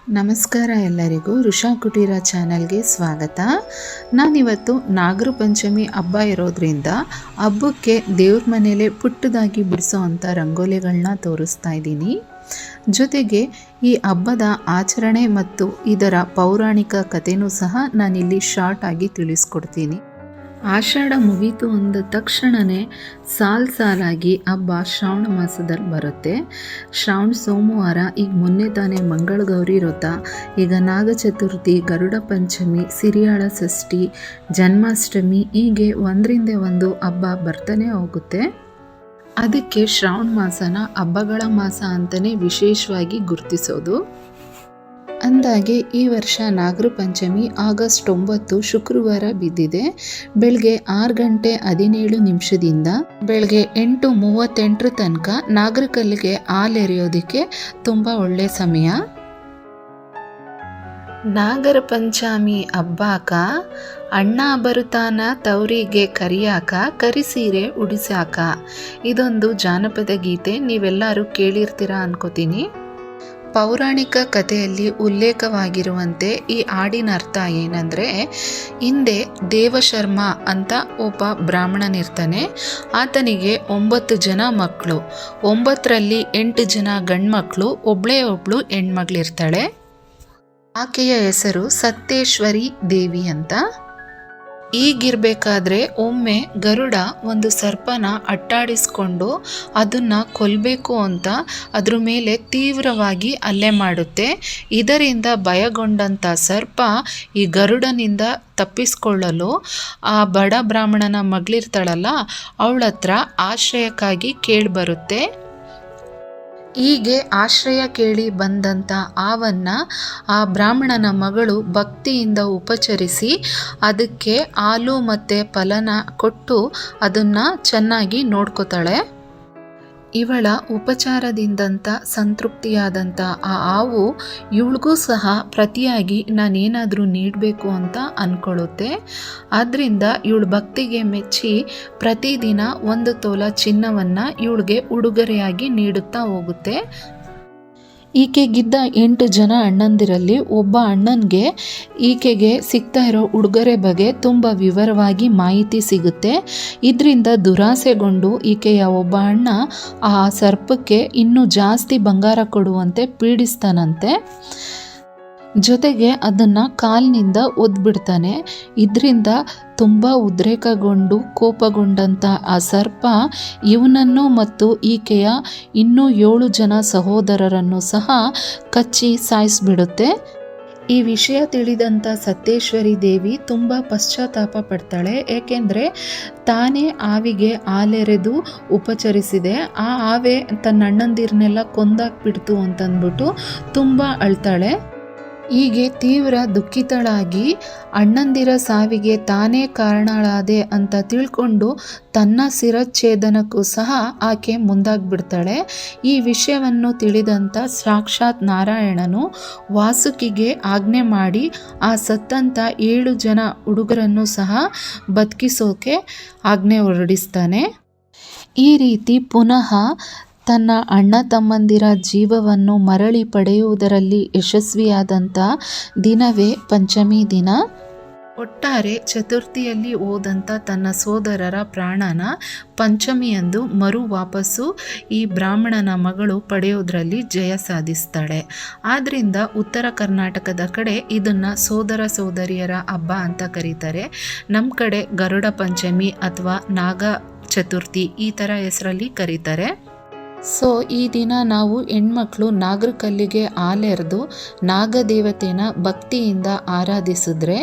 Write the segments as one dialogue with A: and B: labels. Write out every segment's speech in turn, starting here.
A: ನಮಸ್ಕಾರ ಎಲ್ಲರಿಗೂ ಋಷಾ ಕುಟೀರ ಚಾನಲ್ಗೆ ಸ್ವಾಗತ. ನಾನಿವತ್ತು ನಾಗರ ಪಂಚಮಿ ಹಬ್ಬ ಇರೋದ್ರಿಂದ ಹಬ್ಬಕ್ಕೆ ದೇವ್ರ ಮನೇಲೆ ಪುಟ್ಟದಾಗಿ ಬಿಡಿಸೋ ಅಂಥ ರಂಗೋಲಿಗಳನ್ನ ತೋರಿಸ್ತಾ ಇದ್ದೀನಿ. ಜೊತೆಗೆ ಈ ಹಬ್ಬದ ಆಚರಣೆ ಮತ್ತು ಇದರ ಪೌರಾಣಿಕ ಕಥೆನೂ ಸಹ ನಾನಿಲ್ಲಿ ಶಾರ್ಟ್ ಆಗಿ ತಿಳಿಸ್ಕೊಡ್ತೀನಿ. ಆಷಾಢ ಮುಗೀತು ಅಂದ ತಕ್ಷಣವೇ ಸಾಲಾಗಿ ಹಬ್ಬ ಶ್ರಾವಣ ಮಾಸದಲ್ಲಿ ಬರುತ್ತೆ. ಶ್ರಾವಣ ಸೋಮವಾರ, ಈಗ ಮೊನ್ನೆ ತಾನೇ ಮಂಗಳ ಗೌರಿ ವ್ರತ, ಈಗ ನಾಗ ಚತುರ್ಥಿ, ಗರುಡ ಪಂಚಮಿ, ಸಿರಿಯಾಳ ಷಷ್ಠಿ, ಜನ್ಮಾಷ್ಟಮಿ, ಹೀಗೆ ಒಂದರಿಂದ ಒಂದು ಹಬ್ಬ ಬರ್ತಾನೆ ಹೋಗುತ್ತೆ. ಅದಕ್ಕೆ ಶ್ರಾವಣ ಮಾಸನ ಹಬ್ಬಗಳ ಮಾಸ ಅಂತಲೇ ವಿಶೇಷವಾಗಿ ಗುರುತಿಸೋದು. ಅಂದಾಗೆ ಈ ವರ್ಷ ನಾಗರ ಪಂಚಮಿ ಆಗಸ್ಟ್ 9 ಶುಕ್ರವಾರ ಬಿದ್ದಿದೆ. ಬೆಳಗ್ಗೆ 6:17 ಬೆಳಗ್ಗೆ 8:38 ತನಕ ನಾಗರ ಕಲ್ಲಿಗೆ ಹಾಲೆರೆಯೋದಕ್ಕೆ ತುಂಬ ಒಳ್ಳೆ ಸಮಯ. ನಾಗರ ಪಂಚಮಿ ಹಬ್ಬಾಕ ಅಣ್ಣ ಬರುತ್ತಾನ ತವರಿಗೆ ಕರಿಯಾಕ, ಕರಿಸೀರೆ ಉಡಿಸಾಕ. ಇದೊಂದು ಜಾನಪದ ಗೀತೆ, ನೀವೆಲ್ಲರೂ ಕೇಳಿರ್ತೀರ ಅನ್ಕೋತೀನಿ. ಪೌರಾಣಿಕ ಕಥೆಯಲ್ಲಿ ಉಲ್ಲೇಖವಾಗಿರುವಂತೆ ಈ ಹಾಡಿನ ಅರ್ಥ ಏನಂದರೆ, ಹಿಂದೆ ದೇವಶರ್ಮ ಅಂತ ಒಬ್ಬ ಬ್ರಾಹ್ಮಣನಿರ್ತಾನೆ. ಆತನಿಗೆ 9 ಜನ ಮಕ್ಕಳು, 9ರಲ್ಲಿ 8 ಜನ ಗಂಡ್ಮಕ್ಳು, ಒಬ್ಳು ಹೆಣ್ಮಗಳಿರ್ತಾಳೆ. ಆಕೆಯ ಹೆಸರು ಸತ್ಯೇಶ್ವರಿ ದೇವಿ ಅಂತ. ಈಗಿರ್ಬೇಕಾದ್ರೆ ಒಮ್ಮೆ ಗರುಡ ಒಂದು ಸರ್ಪನ ಅಟ್ಟಾಡಿಸ್ಕೊಂಡು ಅದನ್ನು ಕೊಲ್ಲಬೇಕು ಅಂತ ಅದ್ರ ಮೇಲೆ ತೀವ್ರವಾಗಿ ಹಲ್ಲೆ ಮಾಡುತ್ತೆ. ಇದರಿಂದ ಭಯಗೊಂಡಂಥ ಸರ್ಪ ಈ ಗರುಡನಿಂದ ತಪ್ಪಿಸ್ಕೊಳ್ಳಲು ಆ ಬಡ ಬ್ರಾಹ್ಮಣನ ಮಗಳಿರ್ತಾಳಲ್ಲ ಅವಳ ಹತ್ರ ಆಶ್ರಯಕ್ಕಾಗಿ ಕೇಳಿಬರುತ್ತೆ. ಹೀಗೆ ಆಶ್ರಯ ಕೇಳಿ ಬಂದಂಥ ಆವನ್ನ ಆ ಬ್ರಾಹ್ಮಣನ ಮಗಳು ಭಕ್ತಿಯಿಂದ ಉಪಚರಿಸಿ ಅದಕ್ಕೆ ಹಾಲು ಮತ್ತು ಫಲನ ಕೊಟ್ಟು ಅದನ್ನು ಚೆನ್ನಾಗಿ ನೋಡ್ಕೋತಾಳೆ. ಇವಳ ಉಪಚಾರದಿಂದಂಥ ಸಂತೃಪ್ತಿಯಾದಂಥ ಆ ಹಾವು ಇವಳಿಗೂ ಸಹ ಪ್ರತಿಯಾಗಿ ನಾನೇನಾದರೂ ನೀಡಬೇಕು ಅಂತ ಅಂದ್ಕೊಳ್ಳುತ್ತೆ. ಆದ್ದರಿಂದ ಇವಳ ಭಕ್ತಿಗೆ ಮೆಚ್ಚಿ ಪ್ರತಿದಿನ 1 ತೊಲ ಚಿನ್ನವನ್ನು ಇವಳಿಗೆ ಉಡುಗೊರೆಯಾಗಿ ನೀಡುತ್ತಾ ಹೋಗುತ್ತೆ. ಈಕೆಗಿದ್ದ 8 ಜನ ಅಣ್ಣಂದಿರಲ್ಲಿ ಒಬ್ಬ ಅಣ್ಣನಿಗೆ ಈಕೆಗೆ ಸಿಗ್ತಾ ಇರೋ ಉಡುಗೊರೆ ಬಗ್ಗೆ ತುಂಬ ವಿವರವಾಗಿ ಮಾಹಿತಿ ಸಿಗುತ್ತೆ. ಇದರಿಂದ ದುರಾಸೆಗೊಂಡು ಈಕೆಯ ಒಬ್ಬ ಅಣ್ಣ ಆ ಸರ್ಪಕ್ಕೆ ಇನ್ನೂ ಜಾಸ್ತಿ ಬಂಗಾರ ಕೊಡುವಂತೆ ಪೀಡಿಸ್ತಾನಂತೆ. ಜೊತೆಗೆ ಅದನ್ನು ಕಾಲಿನಿಂದ ಒದ್ಬಿಡ್ತಾನೆ. ಇದರಿಂದ ತುಂಬ ಉದ್ರೇಕಗೊಂಡು ಕೋಪಗೊಂಡಂಥ ಆ ಸರ್ಪ ಇವನನ್ನು ಮತ್ತು ಈಕೆಯ ಇನ್ನೂ 7 ಜನ ಸಹೋದರರನ್ನು ಸಹ ಕಚ್ಚಿ ಸಾಯಿಸಿಬಿಡುತ್ತೆ. ಈ ವಿಷಯ ತಿಳಿದಂಥ ಸತ್ಯೇಶ್ವರಿ ದೇವಿ ತುಂಬ ಪಶ್ಚಾತ್ತಾಪ ಪಡ್ತಾಳೆ. ಏಕೆಂದರೆ ತಾನೇ ಆವಿಗೆ ಹಾಲೆರೆದು ಉಪಚರಿಸಿದೆ, ಆ ಆವೆ ತನ್ನ ಅಣ್ಣಂದಿರನ್ನೆಲ್ಲ ಕೊಂದಾಕ್ಬಿಡ್ತು ಅಂತಂದ್ಬಿಟ್ಟು ತುಂಬ ಅಳ್ತಾಳೆ. ಹೀಗೆ ತೀವ್ರ ದುಃಖಿತಳಾಗಿ ಅಣ್ಣಂದಿರ ಸಾವಿಗೆ ತಾನೇ ಕಾರಣಳಾದೆ ಅಂತ ತಿಳ್ಕೊಂಡು ತನ್ನ ಶಿರಚ್ಛೇದನಕ್ಕೂ ಸಹ ಆಕೆ ಮುಂದಾಗ್ಬಿಡ್ತಾಳೆ. ಈ ವಿಷಯವನ್ನು ತಿಳಿದಂಥ ಸಾಕ್ಷಾತ್ ನಾರಾಯಣನು ವಾಸುಕಿಗೆ ಆಜ್ಞೆ ಮಾಡಿ ಆ ಸತ್ತಂಥ 7 ಜನ ಹುಡುಗರನ್ನು ಸಹ ಬದುಕಿಸೋಕೆ ಆಜ್ಞೆ ಹೊರಡಿಸ್ತಾನೆ. ಈ ರೀತಿ ಪುನಃ ತನ್ನ ಅಣ್ಣ ತಮ್ಮಂದಿರ ಜೀವವನ್ನು ಮರಳಿ ಪಡೆಯುವುದರಲ್ಲಿ ಯಶಸ್ವಿಯಾದಂಥ ದಿನವೇ ಪಂಚಮಿ ದಿನ. ಒಟ್ಟಾರೆ ಚತುರ್ಥಿಯಲ್ಲಿ ಹೋದಂಥ ತನ್ನ ಸೋದರರ ಪ್ರಾಣನ ಪಂಚಮಿಯಂದು ವಾಪಸ್ಸು ಈ ಬ್ರಾಹ್ಮಣನ ಮಗಳು ಪಡೆಯೋದ್ರಲ್ಲಿ ಜಯ ಸಾಧಿಸ್ತಾಳೆ. ಆದ್ದರಿಂದ ಉತ್ತರ ಕರ್ನಾಟಕದ ಕಡೆ ಇದನ್ನು ಸೋದರ ಸೋದರಿಯರ ಹಬ್ಬ ಅಂತ ಕರೀತಾರೆ. ನಮ್ಮ ಕಡೆ ಗರುಡ ಪಂಚಮಿ ಅಥವಾ ನಾಗ ಚತುರ್ಥಿ ಈ ಥರ ಹೆಸರಲ್ಲಿ ಕರೀತಾರೆ. ಸೊ ಈ ದಿನ ನಾವು ಹೆಣ್ಮಕ್ಳು ನಾಗರ ಕಲ್ಲಿಗೆ ಹಾಲೆರೆದು ನಾಗದೇವತೆನ ಭಕ್ತಿಯಿಂದ ಆರಾಧಿಸಿದ್ರೆ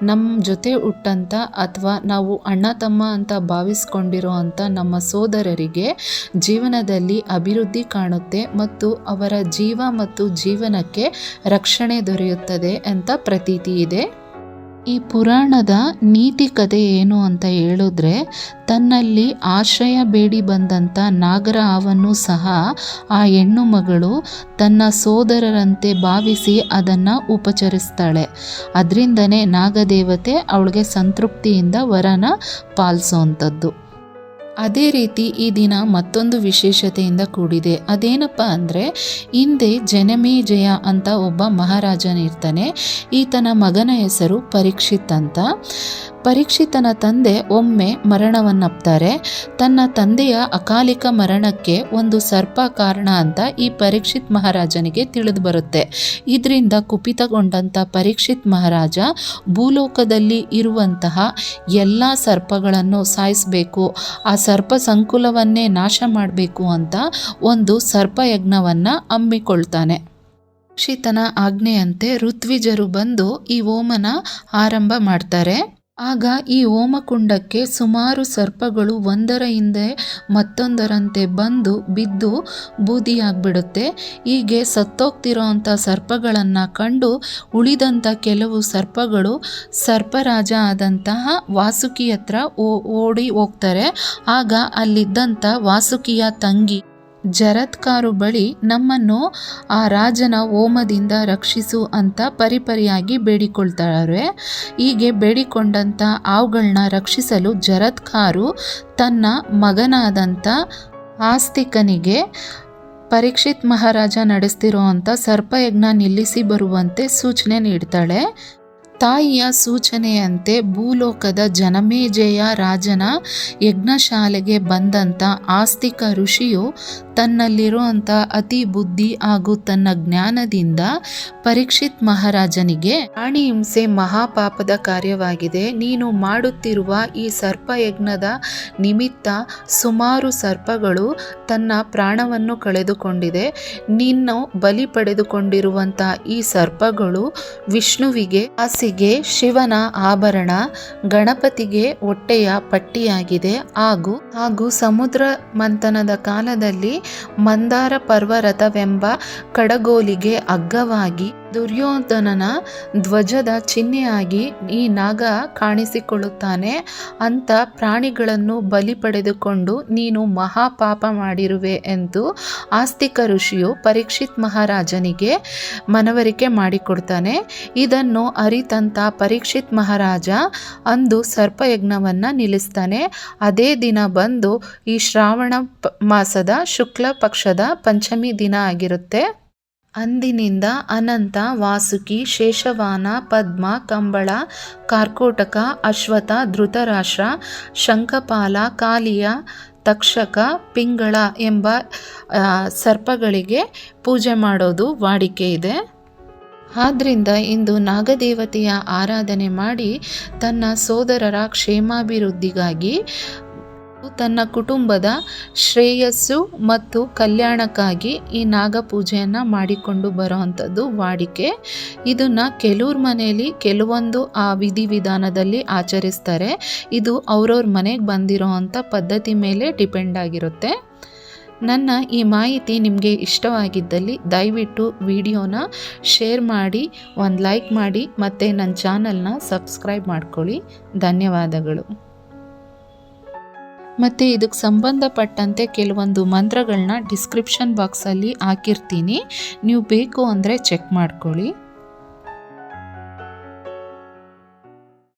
A: ನಮ್ಮ ಜೊತೆ ಹುಟ್ಟಂಥ ಅಥವಾ ನಾವು ಅಣ್ಣ ತಮ್ಮ ಅಂತ ಭಾವಿಸ್ಕೊಂಡಿರೋ ಅಂಥ ನಮ್ಮ ಸೋದರರಿಗೆ ಜೀವನದಲ್ಲಿ ಅಭಿವೃದ್ಧಿ ಕಾಣುತ್ತೆ ಮತ್ತು ಅವರ ಜೀವ ಮತ್ತು ಜೀವನಕ್ಕೆ ರಕ್ಷಣೆ ದೊರೆಯುತ್ತದೆ ಅಂತ ಪ್ರತೀತಿ ಇದೆ. ಈ ಪುರಾಣದ ನೀತಿ ಕಥೆ ಏನು ಅಂತ ಹೇಳಿದ್ರೆ, ತನ್ನಲ್ಲಿ ಆಶ್ರಯ ಬೇಡಿ ಬಂದಂಥ ನಾಗರ ಹಾವನ್ನು ಸಹ ಆ ಹೆಣ್ಣು ಮಗಳು ತನ್ನ ಸೋದರರಂತೆ ಭಾವಿಸಿ ಅದನ್ನು ಉಪಚರಿಸ್ತಾಳೆ. ಅದರಿಂದನೇ ನಾಗದೇವತೆ ಅವಳಿಗೆ ಸಂತೃಪ್ತಿಯಿಂದ ವರನ ಪಾಲಿಸೋವಂಥದ್ದು. ಅದೇ ರೀತಿ ಈ ದಿನ ಮತ್ತೊಂದು ವಿಶೇಷತೆಯಿಂದ ಕೂಡಿದೆ. ಅದೇನಪ್ಪ ಅಂದರೆ, ಹಿಂದೆ ಜನಮೇಜಯ ಅಂತ ಒಬ್ಬ ಮಹಾರಾಜನಿರ್ತಾನೆ. ಈತನ ಮಗನ ಹೆಸರು ಪರೀಕ್ಷಿತ್ ಅಂತ. ಪರೀಕ್ಷಿತನ ತಂದೆ ಒಮ್ಮೆ ಮರಣವನ್ನಪ್ತಾರೆ. ತನ್ನ ತಂದೆಯ ಅಕಾಲಿಕ ಮರಣಕ್ಕೆ ಒಂದು ಸರ್ಪ ಕಾರಣ ಅಂತ ಈ ಪರೀಕ್ಷಿತ್ ಮಹಾರಾಜನಿಗೆ ತಿಳಿದು ಬರುತ್ತೆ. ಇದರಿಂದ ಕುಪಿತಗೊಂಡಂಥ ಪರೀಕ್ಷಿತ್ ಮಹಾರಾಜ ಭೂಲೋಕದಲ್ಲಿ ಇರುವಂತಹ ಎಲ್ಲ ಸರ್ಪಗಳನ್ನು ಸಾಯಿಸಬೇಕು, ಆ ಸರ್ಪ ಸಂಕುಲವನ್ನೇ ನಾಶ ಮಾಡಬೇಕು ಅಂತ ಒಂದು ಸರ್ಪಯಜ್ಞವನ್ನು ಹಮ್ಮಿಕೊಳ್ತಾನೆ. ಪರೀಕ್ಷಿತನ ಆಜ್ಞೆಯಂತೆ ಋತ್ವಿಜರು ಬಂದು ಈ ಹೋಮನ ಆರಂಭ ಮಾಡ್ತಾರೆ. ಆಗ ಈ ಹೋಮಕುಂಡಕ್ಕೆ ಸುಮಾರು ಸರ್ಪಗಳು ಒಂದರ ಹಿಂದೆ ಮತ್ತೊಂದರಂತೆ ಬಂದು ಬಿದ್ದು ಬೂದಿಯಾಗ್ಬಿಡುತ್ತೆ. ಹೀಗೆ ಸತ್ತೋಗ್ತಿರೋಂಥ ಸರ್ಪಗಳನ್ನು ಕಂಡು ಉಳಿದಂಥ ಕೆಲವು ಸರ್ಪಗಳು ಸರ್ಪರಾಜ ಆದಂತಹ ವಾಸುಕಿ ಹತ್ರ ಓಡಿ ಹೋಗ್ತಾರೆ. ಆಗ ಅಲ್ಲಿದ್ದಂಥ ವಾಸುಕಿಯ ತಂಗಿ ಜರತ್ಕಾರು ಬಳಿ ನಮ್ಮನ್ನು ಆ ರಾಜನ ಹೋಮದಿಂದ ರಕ್ಷಿಸು ಅಂತ ಪರಿಪರಿಯಾಗಿ ಬೇಡಿಕೊಳ್ತಾರೆ. ಹೀಗೆ ಬೇಡಿಕೊಂಡಂಥ ಅವುಗಳನ್ನ ರಕ್ಷಿಸಲು ಜರತ್ಕಾರು ತನ್ನ ಮಗನಾದಂಥ ಆಸ್ತಿಕನಿಗೆ ಪರೀಕ್ಷಿತ್ ಮಹಾರಾಜ ನಡೆಸ್ತಿರೋವಂಥ ಸರ್ಪಯಜ್ಞ ನಿಲ್ಲಿಸಿ ಬರುವಂತೆ ಸೂಚನೆ ನೀಡ್ತಾಳೆ. ತಾಯಿಯ ಸೂಚನೆಯಂತೆ ಭೂಲೋಕದ ಜನಮೇಜಯ ರಾಜನ ಯಜ್ಞಶಾಲೆಗೆ ಬಂದಂಥ ಆಸ್ತಿಕ ಋಷಿಯು ತನ್ನಲ್ಲಿರುವಂಥ ಅತಿ ಬುದ್ಧಿ ಹಾಗೂ ತನ್ನ ಜ್ಞಾನದಿಂದ ಪರೀಕ್ಷಿತ್ ಮಹಾರಾಜನಿಗೆ ಪ್ರಾಣಿ ಹಿಂಸೆ ಮಹಾಪಾಪದ ಕಾರ್ಯವಾಗಿದೆ, ನೀನು ಮಾಡುತ್ತಿರುವ ಈ ಸರ್ಪಯಜ್ಞದ ನಿಮಿತ್ತ ಸುಮಾರು ಸರ್ಪಗಳು ತನ್ನ ಪ್ರಾಣವನ್ನು ಕಳೆದುಕೊಂಡಿದೆ. ನೀನು ಬಲಿ ಪಡೆದುಕೊಂಡಿರುವಂಥ ಈ ಸರ್ಪಗಳು ವಿಷ್ಣುವಿಗೆ ಹಾಸಿಗೆ, ಶಿವನ ಆಭರಣ, ಗಣಪತಿಗೆ ಹೊಟ್ಟೆಯ ಪಟ್ಟಿಯಾಗಿದೆ. ಹಾಗೂ ಸಮುದ್ರ ಮಂಥನದ ಕಾಲದಲ್ಲಿ ಮಂದಾರ ಪರ್ವರಥವೆಂಬ ಕಡಗೋಲಿಗೆ ಅಗ್ಗವಾಗಿ ದುರ್ಯೋಧನನ ಧ್ವಜದ ಚಿಹ್ನೆಯಾಗಿ ಈ ನಾಗ ಕಾಣಿಸಿಕೊಳ್ಳುತ್ತಾನೆ ಅಂತ ಪ್ರಾಣಿಗಳನ್ನು ಬಲಿ ಪಡೆದುಕೊಂಡು ನೀನು ಮಹಾಪಾಪ ಮಾಡಿರುವೆ ಎಂದು ಆಸ್ತಿಕ ಋಷಿಯು ಪರೀಕ್ಷಿತ್ ಮಹಾರಾಜನಿಗೆ ಮನವರಿಕೆ ಮಾಡಿಕೊಡ್ತಾನೆ. ಇದನ್ನು ಅರಿತಂತ ಪರೀಕ್ಷಿತ್ ಮಹಾರಾಜ ಅಂದು ಸರ್ಪಯಜ್ಞವನ್ನು ನಿಲ್ಲಿಸ್ತಾನೆ. ಅದೇ ದಿನ ಬಂದು ಈ ಶ್ರಾವಣ ಮಾಸದ ಶುಕ್ಲ ಪಕ್ಷದ ಪಂಚಮಿ ದಿನ ಆಗಿರುತ್ತೆ. ಅಂದಿನಿಂದ ಅನಂತ, ವಾಸುಕಿ, ಶೇಷವಾನ, ಪದ್ಮ, ಕಂಬಳ, ಕಾರ್ಕೋಟಕ, ಅಶ್ವಥ, ಧೃತರಾಷ್ಟ್ರ, ಶಂಖಪಾಲ, ಕಾಲಿಯ, ತಕ್ಷಕ, ಪಿಂಗಳ ಎಂಬ ಸರ್ಪಗಳಿಗೆ ಪೂಜೆ ಮಾಡೋದು ವಾಡಿಕೆ ಇದೆ. ಆದ್ದರಿಂದ ಇಂದು ನಾಗದೇವತೆಯ ಆರಾಧನೆ ಮಾಡಿ ತನ್ನ ಸೋದರರ ಕ್ಷೇಮಾಭಿವೃದ್ಧಿಗಾಗಿ, ತನ್ನ ಕುಟುಂಬದ ಶ್ರೇಯಸ್ಸು ಮತ್ತು ಕಲ್ಯಾಣಕ್ಕಾಗಿ ಈ ನಾಗ ಪೂಜೆಯನ್ನು ಮಾಡಿಕೊಂಡು ಬರೋವಂಥದ್ದು ವಾಡಿಕೆ. ಇದನ್ನು ಕೆಲವ್ರ ಮನೆಯಲ್ಲಿ ಕೆಲವೊಂದು ವಿಧಿವಿಧಾನದಲ್ಲಿ ಆಚರಿಸ್ತಾರೆ. ಇದು ಅವ್ರವ್ರ ಮನೆಗೆ ಬಂದಿರೋ ಅಂಥ ಪದ್ಧತಿ ಮೇಲೆ ಡಿಪೆಂಡ್ ಆಗಿರುತ್ತೆ. ನನ್ನ ಈ ಮಾಹಿತಿ ನಿಮಗೆ ಇಷ್ಟವಾಗಿದ್ದಲ್ಲಿ ದಯವಿಟ್ಟು ವಿಡಿಯೋನ ಶೇರ್ ಮಾಡಿ, ಒಂದು ಲೈಕ್ ಮಾಡಿ, ಮತ್ತು ನನ್ನ ಚಾನಲ್ನ ಸಬ್ಸ್ಕ್ರೈಬ್ ಮಾಡ್ಕೊಳ್ಳಿ. ಧನ್ಯವಾದಗಳು. ಮತ್ತು ಇದಕ್ಕೆ ಸಂಬಂಧಪಟ್ಟಂತೆ ಕೆಲವೊಂದು ಮಂತ್ರಗಳನ್ನ ಡಿಸ್ಕ್ರಿಪ್ಷನ್ ಬಾಕ್ಸಲ್ಲಿ ಹಾಕಿರ್ತೀನಿ, ನೀವು ಬೇಕು ಅಂದರೆ ಚೆಕ್ ಮಾಡ್ಕೊಳ್ಳಿ.